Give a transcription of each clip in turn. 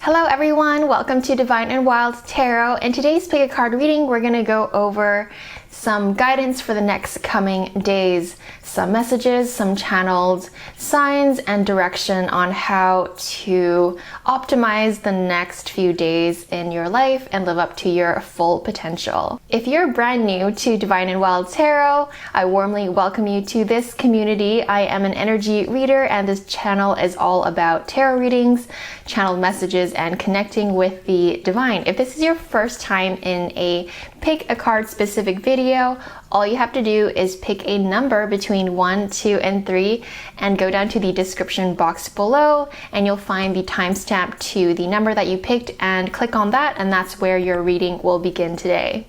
Hello everyone, welcome to Divine and Wild Tarot. In today's pick a card reading, we're going to go over some guidance for the next coming days, some messages, some channeled signs, and direction on how to optimize the next few days in your life and live up to your full potential. If you're brand new to Divine and Wild Tarot, I warmly welcome you to this community. I am an energy reader and this channel is all about tarot readings, channeled messages, and connecting with the divine. If this is your first time in a pick a card specific video, all you have to do is pick a number between 1, 2, and 3 and go down to the description box below and you'll find the timestamp to the number that you picked and click on that, and that's where your reading will begin today.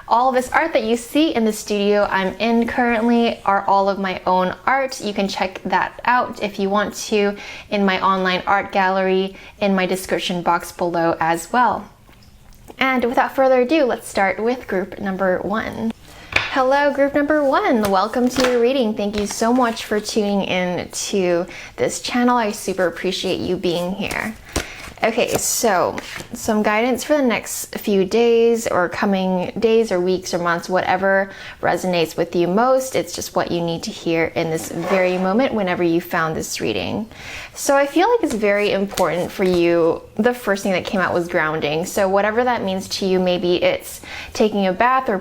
All this art that you see in the studio I'm in currently are all of my own art. You can check that out if you want to in my online art gallery in my description box below as well. And without further ado, let's start with group number 1. Hello, group number 1. Welcome to your reading. Thank you so much for tuning in to this channel. I super appreciate you being here. Okay, so some guidance for the next few days or coming days or weeks or months, whatever resonates with you most. It's just what you need to hear in this very moment whenever you found this reading. So I feel like it's very important for you. The first thing that came out was grounding. So whatever that means to you, maybe it's taking a bath or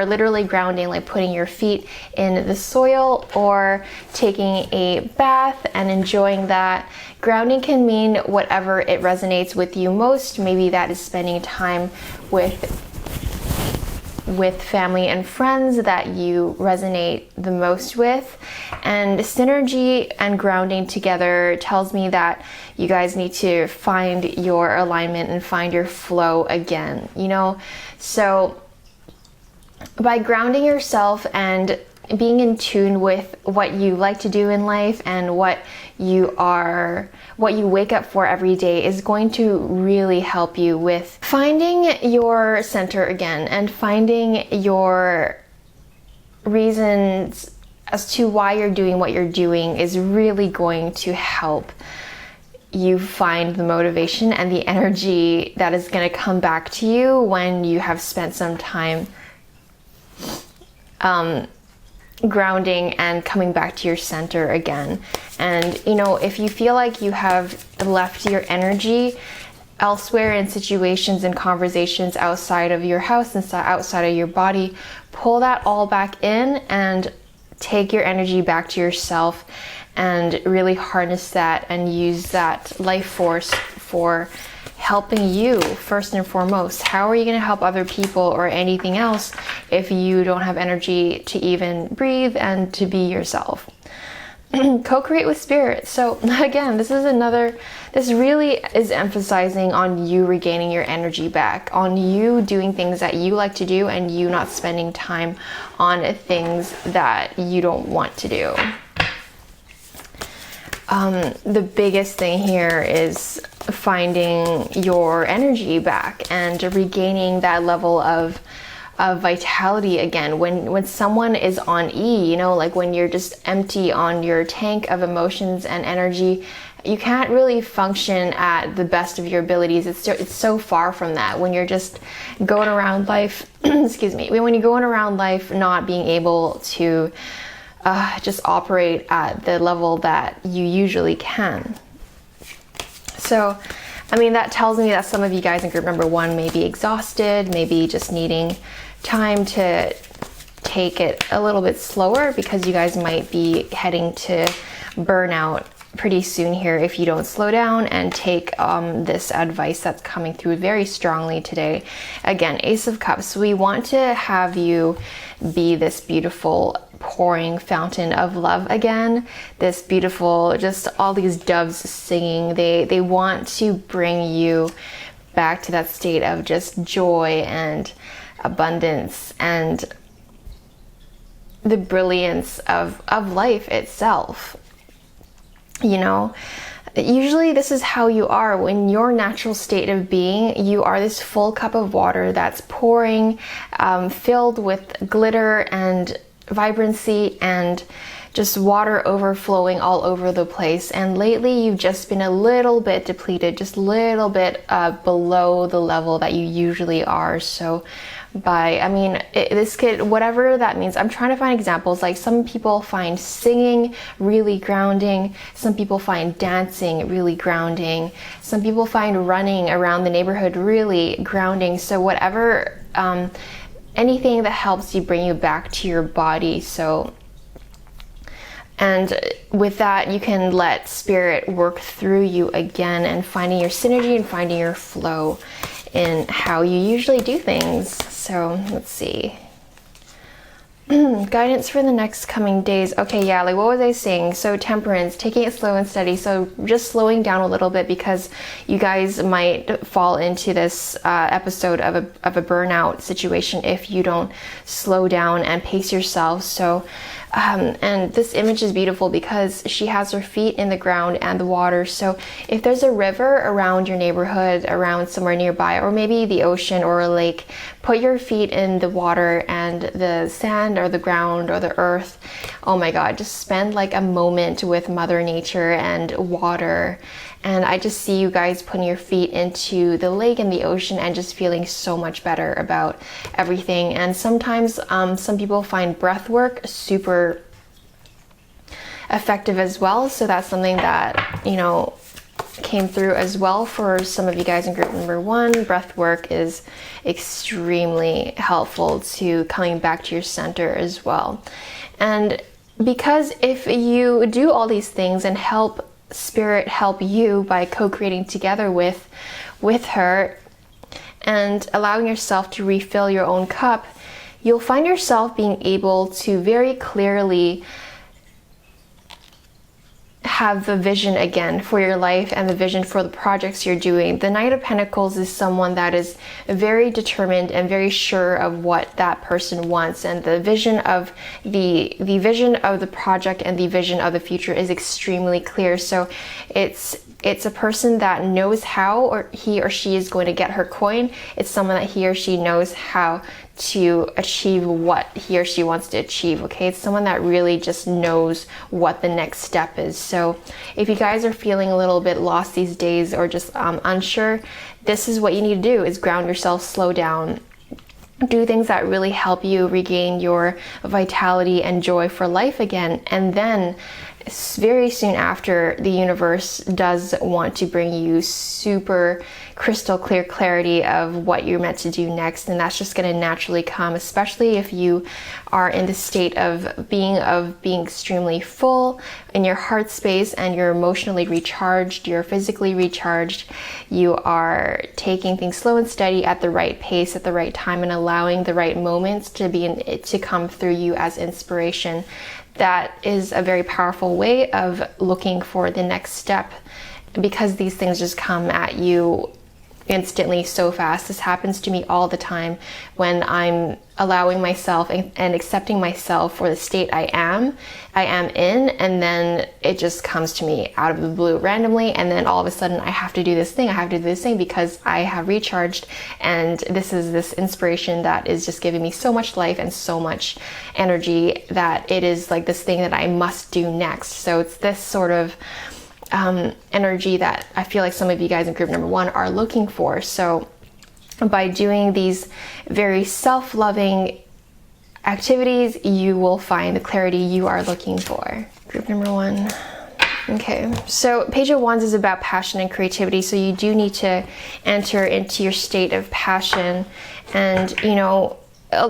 literally grounding, like putting your feet in the soil or taking a bath and enjoying that. Grounding can mean whatever it resonates with you most. Maybe that is spending time with family and friends that you resonate the most with. And synergy and grounding together tells me that you guys need to find your alignment and find your flow again, you know? So by grounding yourself and being in tune with what you like to do in life and what you wake up for every day is going to really help you with finding your center again and finding your reasons as to why you're doing what you're doing is really going to help you find the motivation and the energy that is going to come back to you when you have spent some time grounding and coming back to your center again. And you know, if you feel like you have left your energy elsewhere in situations and conversations outside of your house and outside of your body, pull that all back in and take your energy back to yourself and really harness that and use that life force for helping you first and foremost. How are you going to help other people or anything else if you don't have energy to even breathe and to be yourself? Co-create with spirit. So again, this really is emphasizing on you regaining your energy back, on you doing things that you like to do and you not spending time on things that you don't want to do. The biggest thing here is finding your energy back and regaining that level of vitality again. When someone is on E, you know, like when you're just empty on your tank of emotions and energy, you can't really function at the best of your abilities. It's so far from that. When you're just going around life, excuse me, when you're going around life not being able to just operate at the level that you usually can. So, I mean, that tells me that some of you guys in group number 1 may be exhausted, maybe just needing time to take it a little bit slower because you guys might be heading to burnout pretty soon here if you don't slow down and take this advice that's coming through very strongly today. Again, Ace of Cups, we want to have you be this beautiful pouring fountain of love again, this beautiful, just all these doves singing. They want to bring you back to that state of just joy and abundance and the brilliance of life itself. You know, usually this is how you are when your natural state of being. You are this full cup of water that's pouring, filled with glitter and vibrancy and just water overflowing all over the place. And lately you've just been a little bit depleted, just a little bit below the level that you usually are. So this could, whatever that means, I'm trying to find examples. Like, some people find singing really grounding, some people find dancing really grounding, some people find running around the neighborhood really grounding. So whatever, anything that helps you bring you back to your body. So, and with that, you can let spirit work through you again, and finding your synergy and finding your flow in how you usually do things. So let's see. Guidance for the next coming days. Okay, yeah, like what was I saying? So temperance, taking it slow and steady. So just slowing down a little bit, because you guys might fall into this episode of a burnout situation if you don't slow down and pace yourself. So and this image is beautiful because she has her feet in the ground and the water. So if there's a river around your neighborhood, around somewhere nearby, or maybe the ocean or a lake, put your feet in the water and the sand or the ground or the earth. Oh my God, just spend like a moment with Mother Nature and water. And I just see you guys putting your feet into the lake and the ocean and just feeling so much better about everything. And sometimes some people find breath work super effective as well. So that's something that, you know, came through as well for some of you guys in group number 1. Breath work is extremely helpful to coming back to your center as well. And because if you do all these things and help spirit help you by co-creating together with her and allowing yourself to refill your own cup, you'll find yourself being able to very clearly have the vision again for your life and the vision for the projects you're doing. The Knight of Pentacles is someone that is very determined and very sure of what that person wants, and the vision of the vision of the project and the vision of the future is extremely clear. So it's a person that knows how or he or she is going to get her coin. It's someone that he or she knows how to achieve what he or she wants to achieve. Okay, it's someone that really just knows what the next step is. So if you guys are feeling a little bit lost these days, or just unsure, this is what you need to do: is ground yourself, slow down, do things that really help you regain your vitality and joy for life again. And then very soon after, the universe does want to bring you super crystal clear clarity of what you're meant to do next, and that's just going to naturally come, especially if you are in the state of being extremely full in your heart space, and you're emotionally recharged, you're physically recharged, you are taking things slow and steady at the right pace at the right time, and allowing the right moments to come through you as inspiration. That is a very powerful way of looking for the next step, because these things just come at you instantly so fast. This happens to me all the time when I'm allowing myself and accepting myself for the state I am in, and then it just comes to me out of the blue randomly, and then all of a sudden I have to do this thing because I have recharged, and this is this inspiration that is just giving me so much life and so much energy that it is like this thing that I must do next. So it's this sort of energy that I feel like some of you guys in group number 1 are looking for. So by doing these very self-loving activities, you will find the clarity you are looking for. Group number 1. Okay, so Page of Wands is about passion and creativity, so you do need to enter into your state of passion, and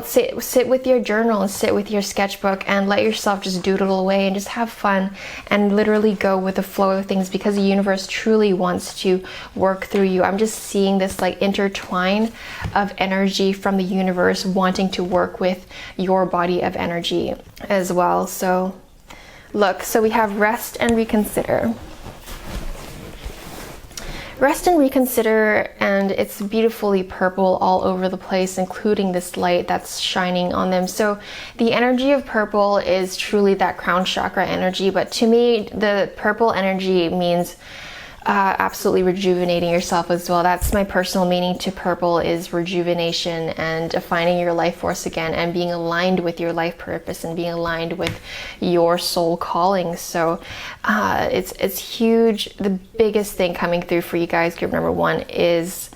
sit with your journal and sit with your sketchbook and let yourself just doodle away and just have fun and literally go with the flow of things, because the universe truly wants to work through you. I'm just seeing this like intertwine of energy from the universe wanting to work with your body of energy as well. So look, so we have rest and reconsider. Rest and reconsider, and it's beautifully purple all over the place, including this light that's shining on them. So the energy of purple is truly that crown chakra energy, but to me, the purple energy means absolutely rejuvenating yourself as well. That's my personal meaning to purple, is rejuvenation and finding your life force again and being aligned with your life purpose and being aligned with your soul calling. So it's huge. The biggest thing coming through for you guys, group number 1, is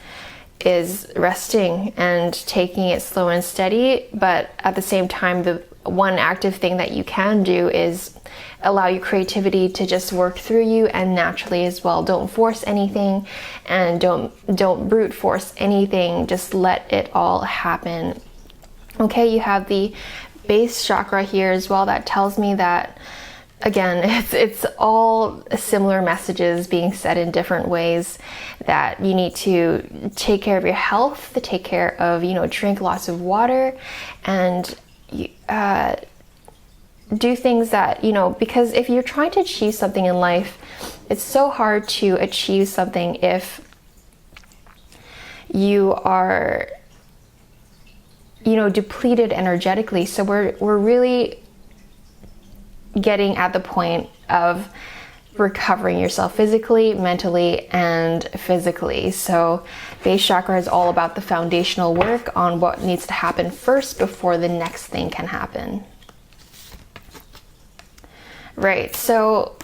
resting and taking it slow and steady. But at the same time, the one active thing that you can do is allow your creativity to just work through you and naturally as well. Don't force anything, and don't brute force anything. Just let it all happen. Okay, you have the base chakra here as well. That tells me that, again, it's all similar messages being said in different ways, that you need to take care of your health, to take care of, drink lots of water, and do things that, because if you're trying to achieve something in life, it's so hard to achieve something if you are, depleted energetically. So we're really getting at the point of recovering yourself physically, mentally, and physically. So base chakra is all about the foundational work on what needs to happen first before the next thing can happen. Right, so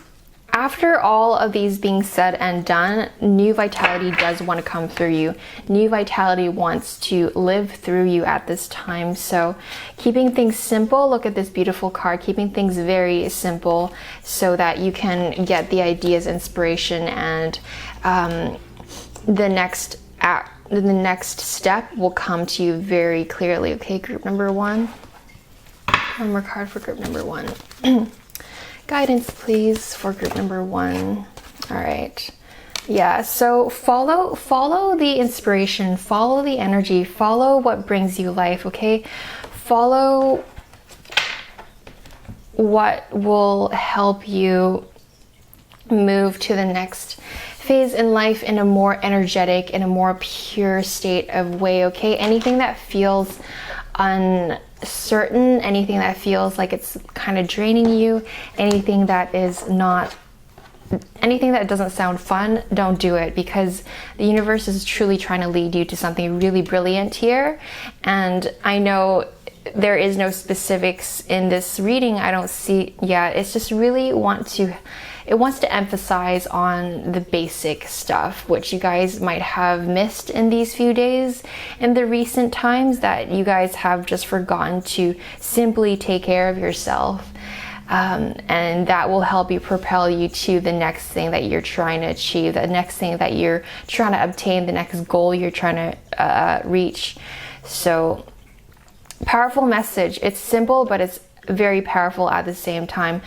after all of these being said and done, new vitality does want to come through you. New vitality wants to live through you at this time. So keeping things simple, look at this beautiful card, keeping things very simple so that you can get the ideas, inspiration, and the next step will come to you very clearly. Okay, group number 1. One more card for group number 1. Guidance, please, for group number 1. All right. Yeah, so follow the inspiration, follow the energy, follow what brings you life, okay? Follow what will help you move to the next phase in life in a more energetic, in a more pure state of way, okay? Anything that feels uncertain, anything that feels like it's kind of draining you, anything that doesn't sound fun, don't do it, because the universe is truly trying to lead you to something really brilliant here. And I know there is no specifics in this reading. I don't see, it's just really it wants to emphasize on the basic stuff, which you guys might have missed in these few days, in the recent times, that you guys have just forgotten to simply take care of yourself. And that will help you propel you to the next thing that you're trying to achieve, the next thing that you're trying to obtain, the next goal you're trying to reach. So, powerful message. It's simple, but it's very powerful at the same time.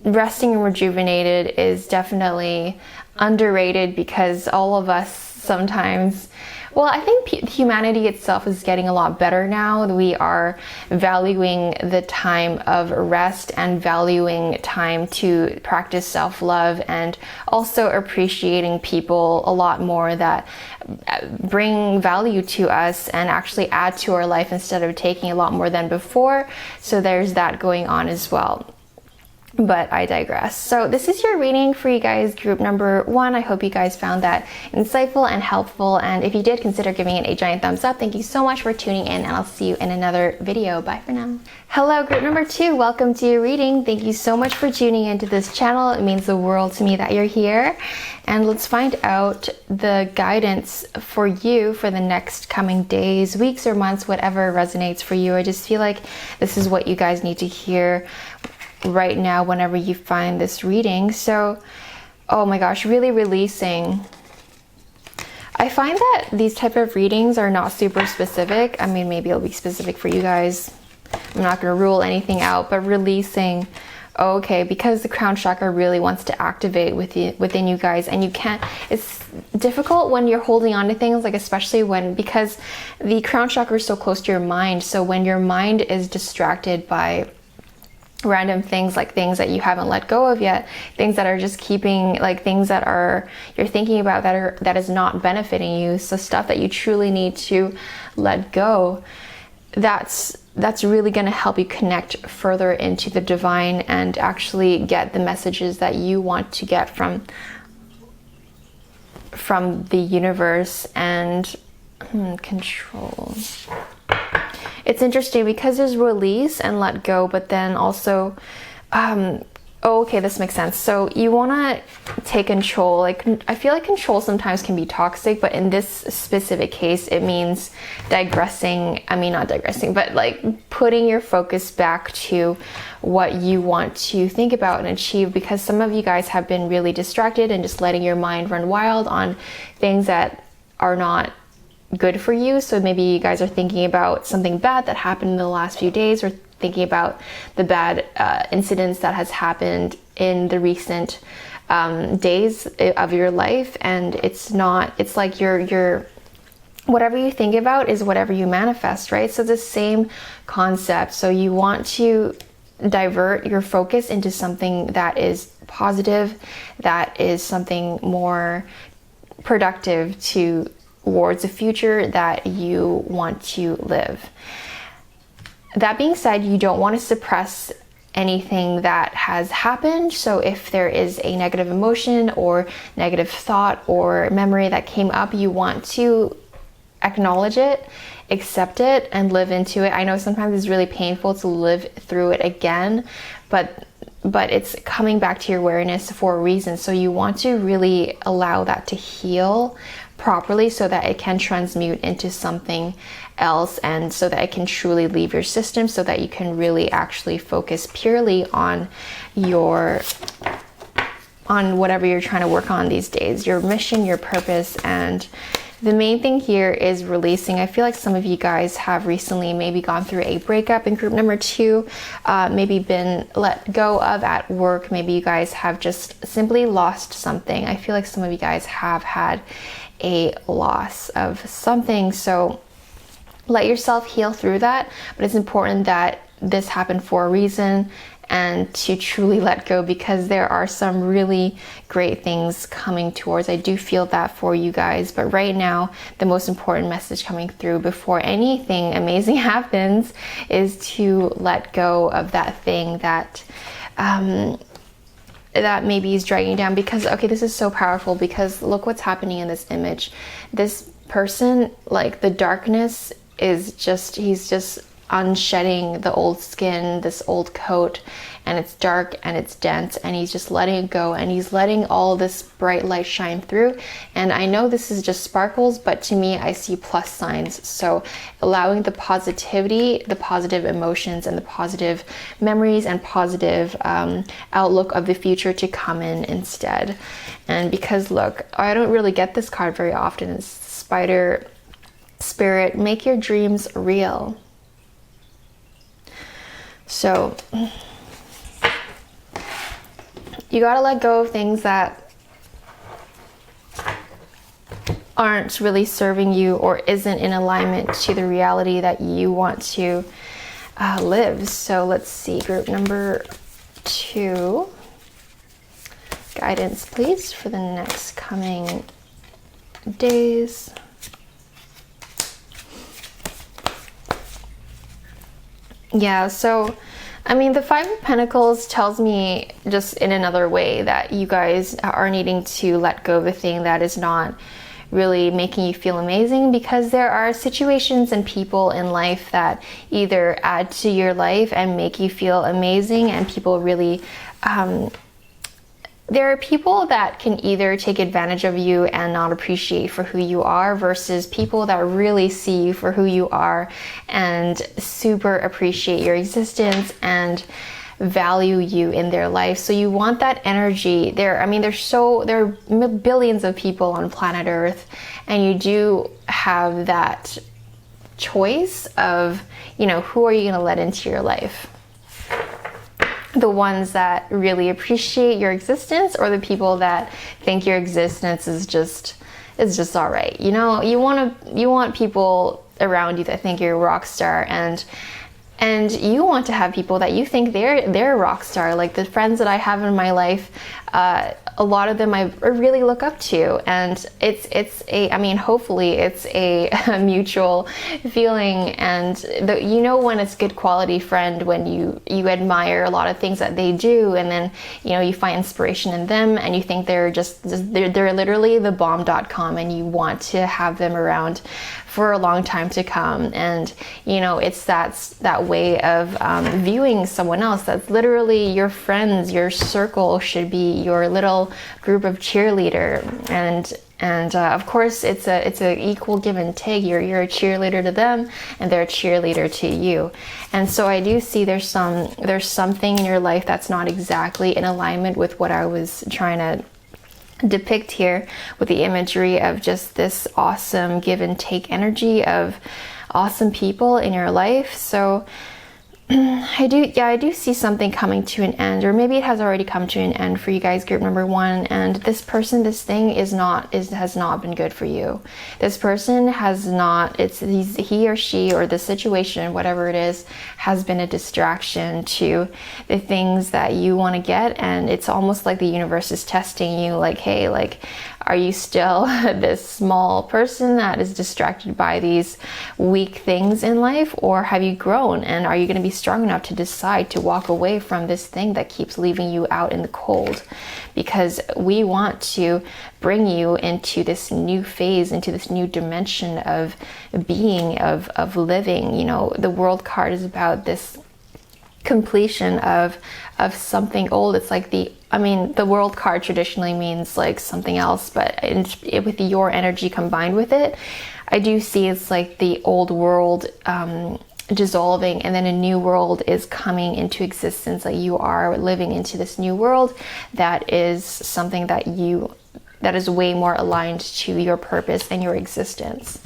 Resting and rejuvenated is definitely underrated, because all of us sometimes, well, I think humanity itself is getting a lot better now. We are valuing the time of rest and valuing time to practice self-love, and also appreciating people a lot more that bring value to us and actually add to our life instead of taking a lot more than before. So there's that going on as well. But I digress. So this is your reading for you guys, group number 1. I hope you guys found that insightful and helpful. And if you did, consider giving it a giant thumbs up. Thank you so much for tuning in, and I'll see you in another video. Bye for now. Hello, group number 2. Welcome to your reading. Thank you so much for tuning into this channel. It means the world to me that you're here. And let's find out the guidance for you for the next coming days, weeks, or months, whatever resonates for you. I just feel like this is what you guys need to hear right now whenever you find this reading. So, oh my gosh, really releasing. I find that these type of readings are not super specific. I mean, maybe it'll be specific for you guys. I'm not going to rule anything out, but releasing, okay, because the crown chakra really wants to activate within you guys, and you can't, it's difficult when you're holding on to things, like especially because the crown chakra is so close to your mind. So when your mind is distracted by random things, like things that you haven't let go of yet, things that are just keeping, like things that you're thinking about that is not benefiting you, so stuff that you truly need to let go, that's really going to help you connect further into the divine and actually get the messages that you want to get from from the universe. And control. It's interesting because there's release and let go, but then also, oh, okay, this makes sense. So you want to take control. Like, I feel like control sometimes can be toxic, but in this specific case, it means digressing. I mean, not digressing, but like putting your focus back to what you want to think about and achieve, because some of you guys have been really distracted and just letting your mind run wild on things that are not good for you. So maybe you guys are thinking about something bad that happened in the last few days, or thinking about the bad incidents that has happened in the recent days of your life. And it's like you're whatever you think about is whatever you manifest, right? So the same concept. So you want to divert your focus into something that is positive, that is something more productive towards the future that you want to live. That being said, you don't want to suppress anything that has happened. So if there is a negative emotion or negative thought or memory that came up, you want to acknowledge it, accept it, and live into it. I know sometimes it's really painful to live through it again, but it's coming back to your awareness for a reason. So you want to really allow that to heal properly so that it can transmute into something else, and so that it can truly leave your system, so that you can really actually focus purely on whatever you're trying to work on these days, your mission, your purpose. And the main thing here is releasing. I feel like some of you guys have recently maybe gone through a breakup in group number 2, maybe been let go of at work. Maybe you guys have just simply lost something. I feel like some of you guys have had a loss of something. So let yourself heal through that. But it's important that this happened for a reason, and to truly let go, because there are some really great things coming towards. I do feel that for you guys. But right now, the most important message coming through before anything amazing happens is to let go of that thing that that maybe is dragging you down. Because, okay, this is so powerful, because look what's happening in this image. This person, like, the darkness is just, he's just unshedding the old skin, this old coat, and it's dark and it's dense, and he's just letting it go, and he's letting all this bright light shine through. And I know this is just sparkles, but to me, I see plus signs. So allowing the positivity, the positive emotions, and the positive memories and positive outlook of the future to come in instead. And because look, I don't really get this card very often. It's Spider Spirit, make your dreams real. So you gotta let go of things that aren't really serving you or isn't in alignment to the reality that you want to live. So let's see, group number 2. Guidance, please, for the next coming days. Yeah, so I mean, the 5 of Pentacles tells me just in another way that you guys are needing to let go of a thing that is not really making you feel amazing, because there are situations and people in life that either add to your life and make you feel amazing, and people really there are people that can either take advantage of you and not appreciate for who you are, versus people that really see you for who you are and super appreciate your existence and value you in their life. So you want that energy there. I mean, there are billions of people on planet Earth, and you do have that choice of, you know, who are you going to let into your life? The ones that really appreciate your existence, or the people that think your existence is just all right. You know, you want people around you that think you're a rock star, and you want to have people that you think they're a rock star. Like the friends that I have in my life, a lot of them I really look up to, and it's a, I mean, hopefully it's a mutual feeling, and you know when it's good quality friend when you admire a lot of things that they do, and then you know you find inspiration in them, and you think they're they're literally the bomb.com, and you want to have them around for a long time to come. And you know, it's that way of viewing someone else. That's literally your friends, your circle should be your little group of cheerleader, and of course it's a equal give and take. You're a cheerleader to them, and they're a cheerleader to you. And so I do see there's something in your life that's not exactly in alignment with what I was trying to depict here with the imagery of just this awesome give and take energy of awesome people in your life. So I do see something coming to an end, or maybe it has already come to an end for you guys, group number 1. And this person, this thing has not been good for you. This person has not, he or she, or the situation, whatever it is, has been a distraction to the things that you want to get. And it's almost like the universe is testing you, like, hey, like, are you still this small person that is distracted by these weak things in life, or have you grown, and are you going to be strong enough to decide to walk away from this thing that keeps leaving you out in the cold? Because we want to bring you into this new phase, into this new dimension of being, of living. You know, the World card is about this completion of something old. It's like the World card traditionally means like something else, but with your energy combined with it, I do see it's like the old world dissolving, and then a new world is coming into existence. Like you are living into this new world that is something that is way more aligned to your purpose and your existence.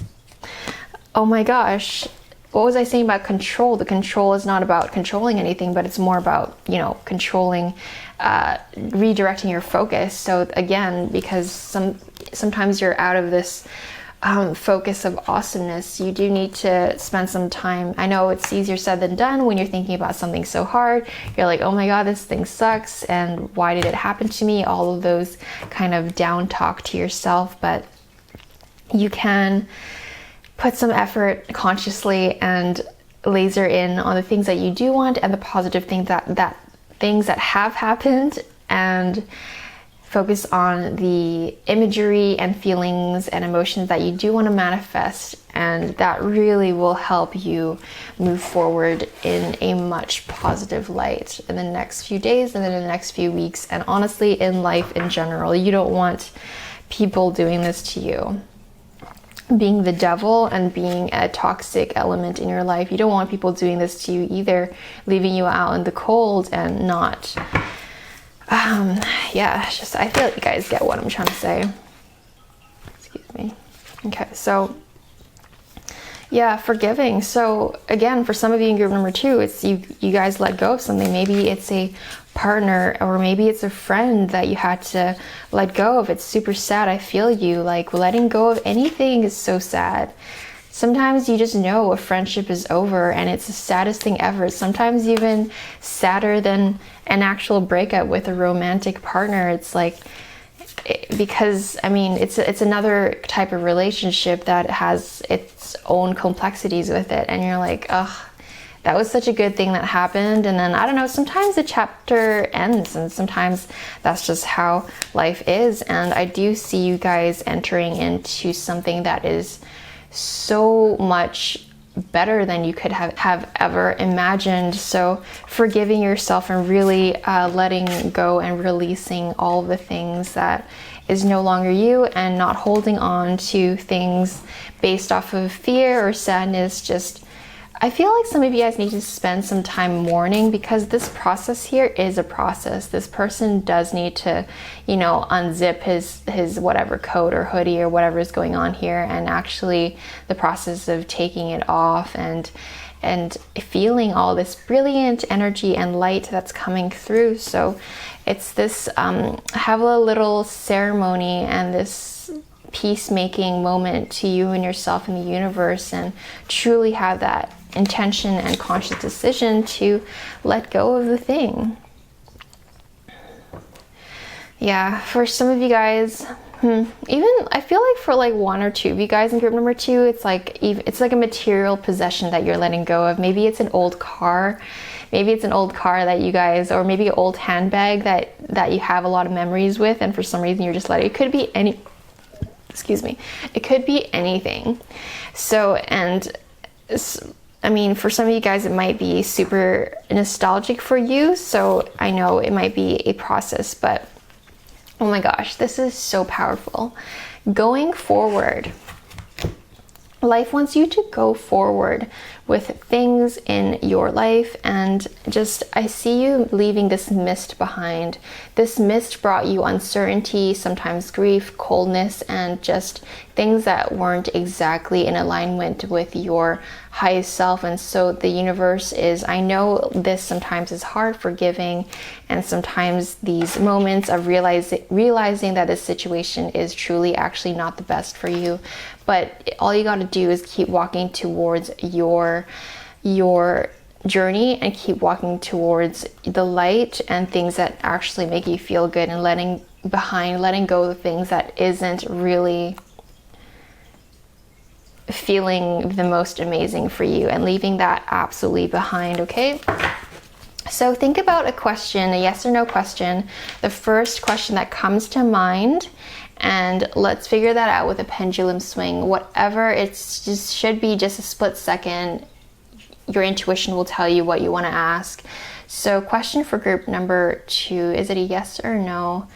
Oh my gosh. What was I saying about control? The control is not about controlling anything, but it's more about, you know, controlling, redirecting your focus. So again, because sometimes you're out of this focus of awesomeness, you do need to spend some time. I know it's easier said than done when you're thinking about something so hard. You're like, oh my God, this thing sucks, and why did it happen to me? All of those kind of down talk to yourself, but you can put some effort consciously and laser in on the things that you do want and the positive things things that have happened, and focus on the imagery and feelings and emotions that you do want to manifest, and that really will help you move forward in a much positive light in the next few days and then in the next few weeks, and honestly in life in general. You don't want people doing this to you, being the devil and being a toxic element in your life. You don't want people doing this to you either, leaving you out in the cold and not I feel like you guys get what I'm trying to say. Excuse me. Okay, so yeah, forgiving. So again, for some of you in group number 2, it's you guys let go of something. Maybe it's a partner, or maybe it's a friend that you had to let go of. It's super sad. I feel you. Like, letting go of anything is so sad. Sometimes you just know a friendship is over, and it's the saddest thing ever. Sometimes even sadder than an actual breakup with a romantic partner. It's like, because I mean, it's another type of relationship that has its own complexities with it, and you're like, ugh, that was such a good thing that happened. And then I don't know, sometimes the chapter ends, and sometimes that's just how life is. And I do see you guys entering into something that is so much better than you could have ever imagined. So forgiving yourself and really letting go and releasing all the things that is no longer you, and not holding on to things based off of fear or sadness. Just, I feel like some of you guys need to spend some time mourning, because this process here is a process. This person does need to, you know, unzip his whatever coat or hoodie or whatever is going on here, and actually the process of taking it off and feeling all this brilliant energy and light that's coming through. So it's this have a little ceremony and this peacemaking moment to you and yourself and the universe, and truly have that intention and conscious decision to let go of the thing. Yeah, for some of you guys, even I feel like for like one or two of you guys in group number 2, it's like a material possession that you're letting go of. Maybe it's an old car. Maybe it's an old car that you guys, or maybe an old handbag that you have a lot of memories with, and for some reason you're just letting it. It could be any, excuse me, it could be anything. So, and I mean, for some of you guys, it might be super nostalgic for you. So I know it might be a process, but oh my gosh, this is so powerful. Going forward, life wants you to go forward with things in your life, and just I see you leaving this mist behind. This mist brought you uncertainty, sometimes grief, coldness, and just things that weren't exactly in alignment with your highest self. And so the universe is, I know this sometimes is hard, forgiving, and sometimes these moments of realizing that this situation is truly actually not the best for you. But all you got to do is keep walking towards your journey, and keep walking towards the light and things that actually make you feel good, and letting go of things that isn't really feeling the most amazing for you, and leaving that absolutely behind. Okay, so think about a question, a yes or no question, the first question that comes to mind, and let's figure that out with a pendulum swing. Whatever, it's just should be just a split second. Your intuition will tell you what you want to ask. So question for group number 2, is it a yes or no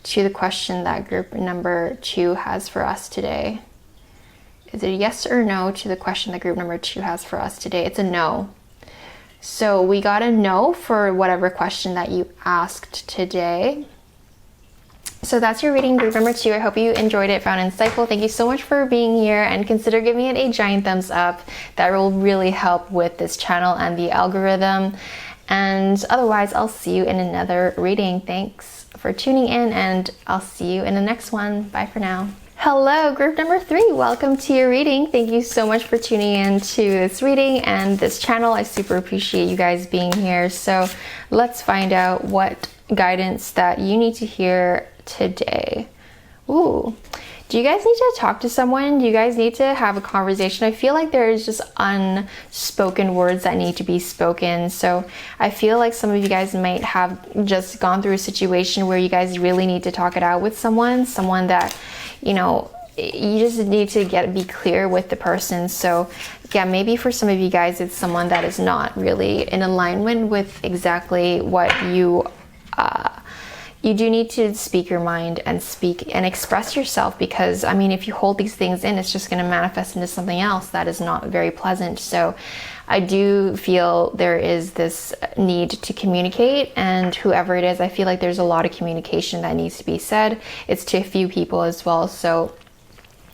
to the question that group number 2 has for us today? Is it a yes or no to the question that group number 2 has for us today? It's a no. So we got a no for whatever question that you asked today. So that's your reading, group number 2. I hope you enjoyed it, found it insightful. Thank you so much for being here, and consider giving it a giant thumbs up. That will really help with this channel and the algorithm. And otherwise, I'll see you in another reading. Thanks for tuning in, and I'll see you in the next one. Bye for now. Hello, group number 3. Welcome to your reading. Thank you so much for tuning in to this reading and this channel. I super appreciate you guys being here. So let's find out what guidance that you need to hear today. Ooh, do you guys need to talk to someone? Do you guys need to have a conversation? I feel like there is just unspoken words that need to be spoken. So I feel like some of you guys might have just gone through a situation where you guys really need to talk it out with someone that, you know, you just need to be clear with the person. So yeah, maybe for some of you guys, it's someone that is not really in alignment with exactly what you do need to speak your mind and speak and express yourself, because I mean, if you hold these things in, it's just going to manifest into something else that is not very pleasant. So I do feel there is this need to communicate, and whoever it is, I feel like there's a lot of communication that needs to be said. It's to a few people as well. So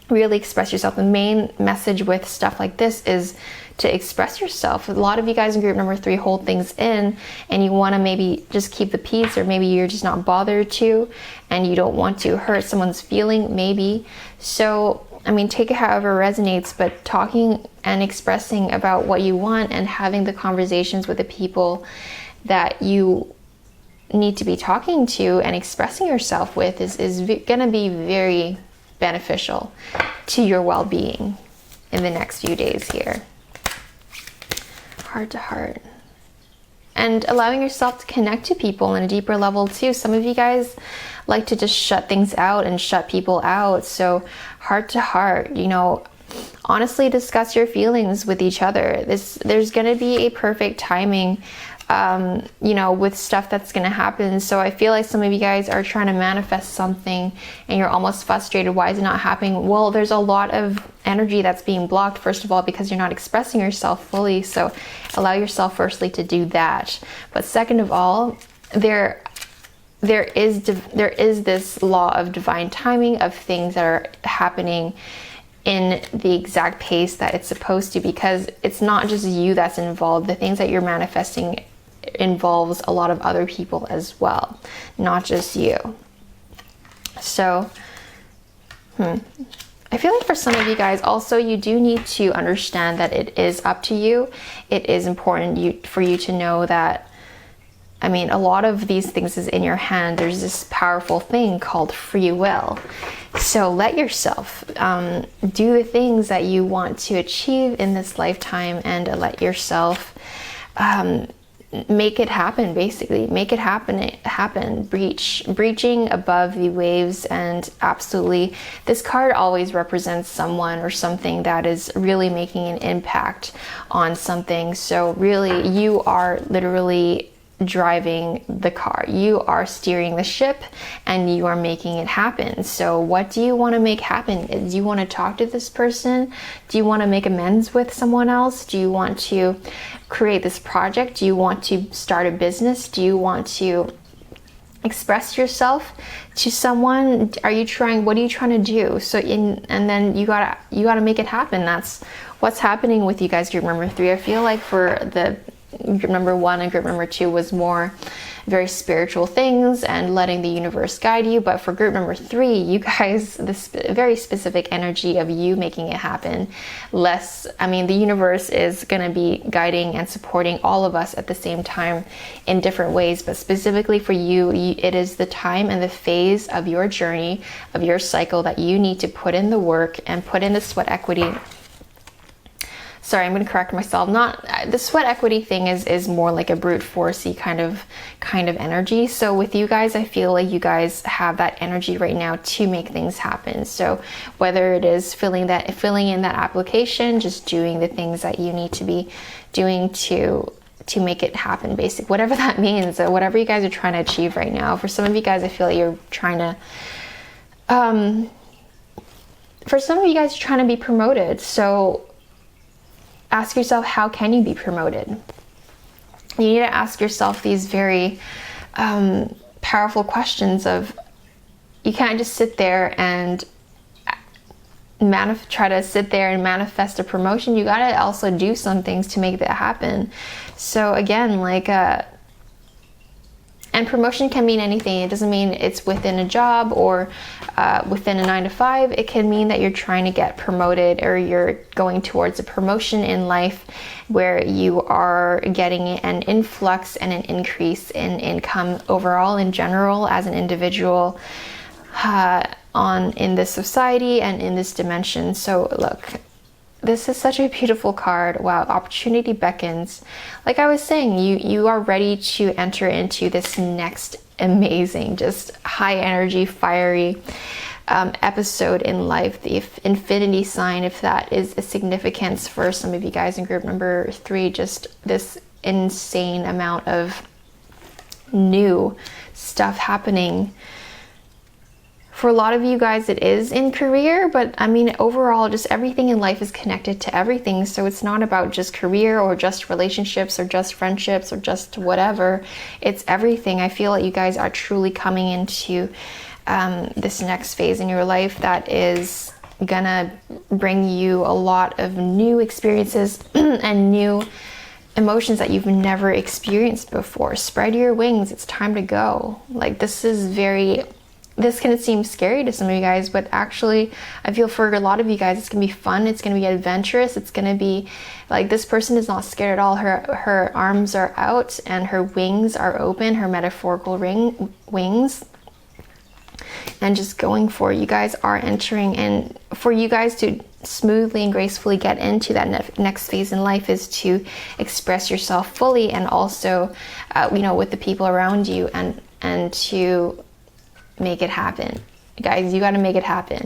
really express yourself. The main message with stuff like this is to express yourself. A lot of you guys in group number 3 hold things in, and you want to maybe just keep the peace, or maybe you're just not bothered to, and you don't want to hurt someone's feeling, maybe. So I mean, take it however resonates, but talking and expressing about what you want and having the conversations with the people that you need to be talking to and expressing yourself with is going to be very beneficial to your well-being in the next few days here. Heart to heart. And allowing yourself to connect to people on a deeper level too. Some of you guys like to just shut things out and shut people out. So heart to heart, you know, honestly discuss your feelings with each other. There's going to be a perfect timing, you know, with stuff that's going to happen. So I feel like some of you guys are trying to manifest something and you're almost frustrated. Why is it not happening? Well, there's a lot of energy that's being blocked, first of all, because you're not expressing yourself fully. So allow yourself firstly to do that. But second of all, there is this law of divine timing of things that are happening in the exact pace that it's supposed to, because it's not just you that's involved. The things that you're manifesting involves a lot of other people as well, not just you. So I feel like for some of you guys also, you do need to understand that it is up to you. It is important for you to know that I mean, a lot of these things is in your hand. There's this powerful thing called free will. So let yourself do the things that you want to achieve in this lifetime, and let yourself make it happen. Basically, make it happen. Breaching above the waves. And absolutely, this card always represents someone or something that is really making an impact on something. So really, you are literally driving the car, you are steering the ship, and you are making it happen. So what do you want to make happen? Do you want to talk to this person? Do you want to make amends with someone else? Do you want to create this project? Do you want to start a business? Do you want to express yourself to someone? What are you trying to do? So and then you gotta make it happen. That's what's happening with you guys, group number 3. I feel like for the group number 1 and group number 2 was more very spiritual things and letting the universe guide you. But for group number 3, you guys, this very specific energy of you making it happen. The universe is going to be guiding and supporting all of us at the same time in different ways. But specifically for you, it is the time and the phase of your journey, of your cycle, that you need to put in the work and put in the sweat equity. Sorry, I'm going to correct myself. Not the sweat equity thing is more like a brute forcey kind of energy. So with you guys, I feel like you guys have that energy right now to make things happen. So whether it is filling in that application, just doing the things that you need to be doing to make it happen, basic, whatever that means, whatever you guys are trying to achieve right now. For some of you guys, I feel like you're trying to for some of you guys, you're trying to be promoted. So ask yourself, how can you be promoted? You need to ask yourself these very powerful questions of, you can't just sit there and try to sit there and manifest a promotion. You got to also do some things to make that happen. So again, and promotion can mean anything. It doesn't mean it's within a job or within a 9-to-5. It can mean that you're trying to get promoted, or you're going towards a promotion in life where you are getting an influx and an increase in income overall in general as an individual in this society and in this dimension. So look, this is such a beautiful card. Wow, opportunity beckons. Like I was saying, you are ready to enter into this next amazing, just high energy, fiery episode in life. The infinity sign, if that is a significance for some of you guys in group number 3, just this insane amount of new stuff happening. For a lot of you guys, it is in career, but I mean, overall, just everything in life is connected to everything. So it's not about just career or just relationships or just friendships or just whatever. It's everything. I feel like you guys are truly coming into this next phase in your life that is gonna bring you a lot of new experiences and new emotions that you've never experienced before. Spread your wings. It's time to go. Like, this can seem scary to some of you guys, but actually I feel for a lot of you guys, it's gonna be fun, it's gonna be adventurous, it's gonna be like, this person is not scared at all. Her arms are out and her wings are open, her metaphorical wings, and just going for it. You guys are entering, and for you guys to smoothly and gracefully get into that next phase in life is to express yourself fully, and also with the people around you, and to make it happen. Guys, you got to make it happen.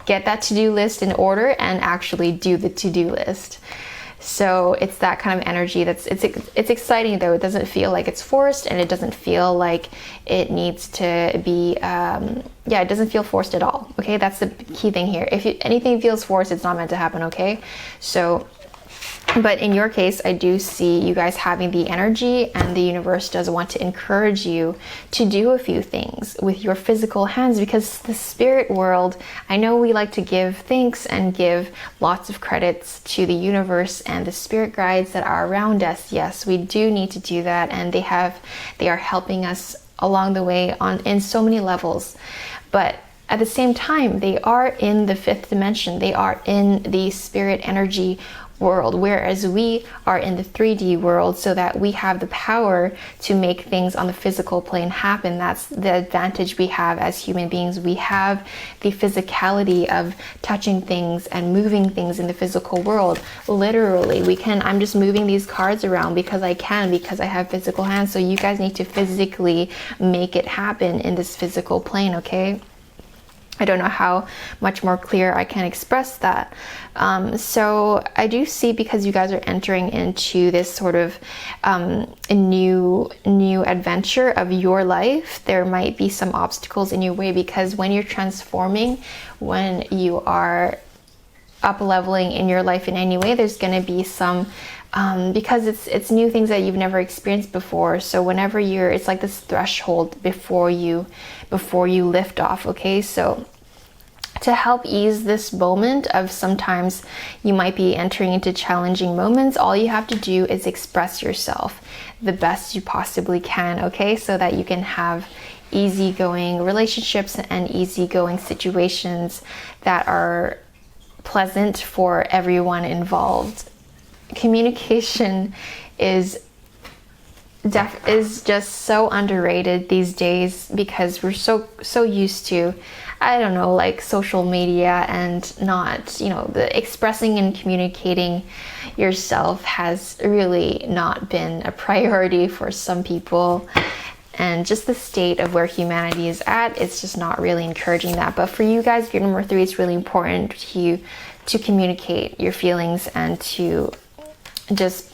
Get that to-do list in order and actually do the to-do list. So it's that kind of energy. It's exciting though. It doesn't feel like it's forced, and it doesn't feel like it needs to be it doesn't feel forced at all. Okay, that's the key thing here. If anything feels forced, it's not meant to happen. Okay, so but in your case, I do see you guys having the energy, and the universe does want to encourage you to do a few things with your physical hands, because the spirit world, I know we like to give thanks and give lots of credits to the universe and the spirit guides that are around us. Yes, we do need to do that, and they are helping us along the way in so many levels. But at the same time, they are in the 5th dimension. They are in the spirit energy world, whereas we are in the 3D world, so that we have the power to make things on the physical plane happen. That's the advantage we have as human beings. We have the physicality of touching things and moving things in the physical world. Literally, we can. I'm just moving these cards around because I can, because I have physical hands. So you guys need to physically make it happen in this physical plane, okay? I don't know how much more clear I can express that. So I do see, because you guys are entering into this sort of a new adventure of your life, there might be some obstacles in your way, because when you're transforming, when you are up leveling in your life in any way, there's going to be some because it's new things that you've never experienced before. So whenever it's like this threshold before you lift off, okay? So to help ease this moment of, sometimes you might be entering into challenging moments, all you have to do is express yourself the best you possibly can, okay? So that you can have easygoing relationships and easygoing situations that are pleasant for everyone involved. Communication is just so underrated these days, because we're so used to, I don't know, like social media, and not, the expressing and communicating yourself has really not been a priority for some people. And just the state of where humanity is at, it's just not really encouraging that. But for you guys, your number 3, it's really important to communicate your feelings and to just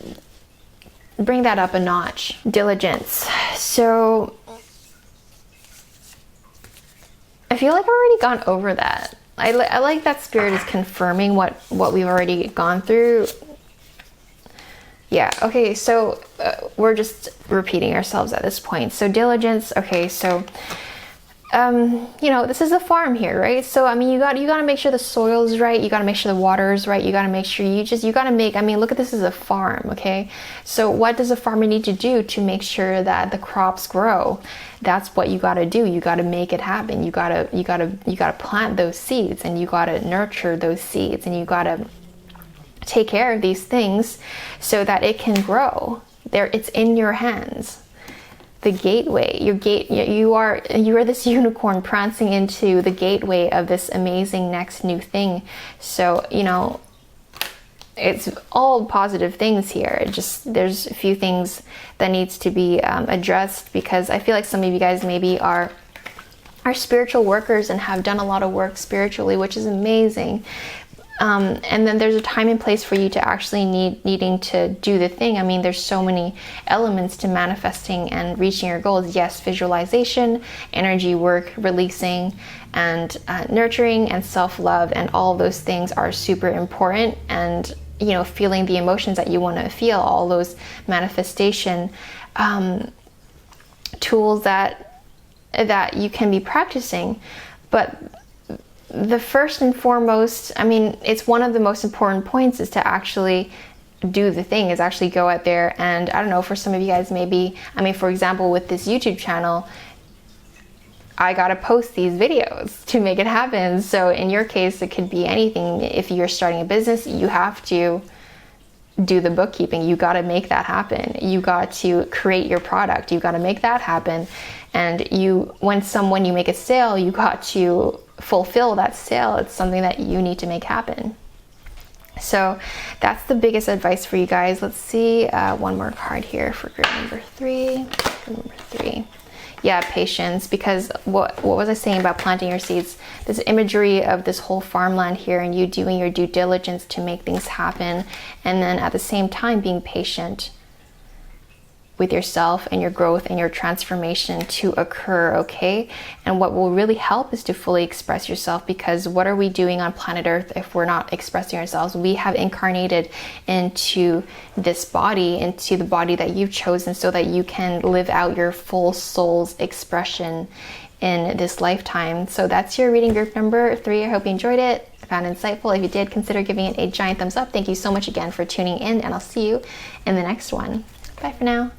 bring that up a notch. Diligence. So I feel like I've already gone over that. I like that Spirit is confirming what we've already gone through. Yeah, okay, so we're just repeating ourselves at this point. So diligence, okay, so this is a farm here, right? So I mean, you got to make sure the soil's right, you got to make sure the water is right, you got to make sure you got to make, I mean, look at this as a farm, okay? So what does a farmer need to do to make sure that the crops grow? That's what you got to do. You got to make it happen. You got to plant those seeds, and you got to nurture those seeds, and you got to take care of these things so that it can grow. It's in your hands. The gateway, you are this unicorn prancing into the gateway of this amazing next new thing. So it's all positive things here. There's a few things that needs to be addressed, because I feel like some of you guys maybe are spiritual workers and have done a lot of work spiritually, which is amazing. And then there's a time and place for you to actually needing to do the thing. I mean, there's so many elements to manifesting and reaching your goals. Yes, visualization, energy work, releasing, and nurturing, and self-love, and all those things are super important. And feeling the emotions that you want to feel, all those manifestation tools that you can be practicing. But the first and foremost, I mean, it's one of the most important points, is to actually do the thing, is actually go out there. And I don't know, for some of you guys, maybe, I mean, for example, with this YouTube channel, I gotta post these videos to make it happen. So in your case, it could be anything. If you're starting a business, you have to do the bookkeeping. You got to make that happen. You got to create your product. You got to make that happen. And when you make a sale, you got to fulfill that sale. It's something that you need to make happen. So that's the biggest advice for you guys. Let's see one more card here for group number 3. Yeah, patience, because what was I saying about planting your seeds? This imagery of this whole farmland here, and you doing your due diligence to make things happen, and then at the same time being patient with yourself and your growth and your transformation to occur, okay? And what will really help is to fully express yourself, because what are we doing on planet Earth if we're not expressing ourselves? We have incarnated into this body, into the body that you've chosen, so that you can live out your full soul's expression in this lifetime. So that's your reading, group number 3. I hope you enjoyed it, found it insightful. If you did, consider giving it a giant thumbs up. Thank you so much again for tuning in, and I'll see you in the next one. Bye for now.